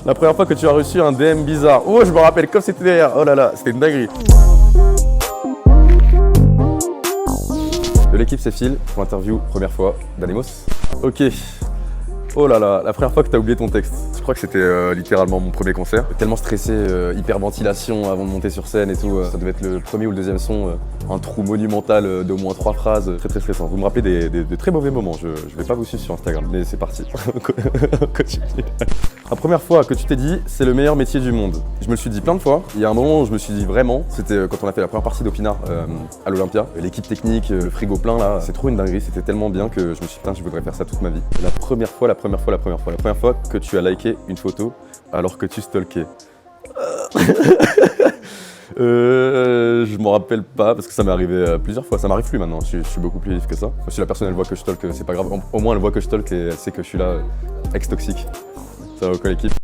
La première fois que tu as reçu un DM bizarre. Oh, je me rappelle comme c'était derrière. Oh là là, c'était une dinguerie. De l'équipe, c'est Phil pour l'interview première fois d'Anemos. Ok. Oh là là, la première fois que tu as oublié ton texte. Je crois que c'était littéralement mon premier concert. Tellement stressé, hyperventilation avant de monter sur scène et tout. Ça devait être le premier ou le deuxième son. Un trou monumental d'au moins 3 phrases. Très très stressant. Vous me rappelez des très mauvais moments. Je vais pas vous suivre sur Instagram, mais c'est parti. On continue. La première fois que tu t'es dit, c'est le meilleur métier du monde. Je me le suis dit plein de fois. Il y a un moment où je me suis dit vraiment, c'était quand on a fait la première partie d'Opinard à l'Olympia. L'équipe technique, le frigo plein là, c'est trop une dinguerie. C'était tellement bien que je me suis dit, putain, je voudrais faire ça toute ma vie. La première fois que tu as liké une photo alors que tu stalkais. Je m'en rappelle pas parce que ça m'est arrivé plusieurs fois. Ça m'arrive plus maintenant, je suis beaucoup plus vif que ça. Si la personne elle voit que je stalk, c'est pas grave. Au moins elle voit que je stalk et elle sait que je suis là, ex-toxique. Ça va au l'équipe.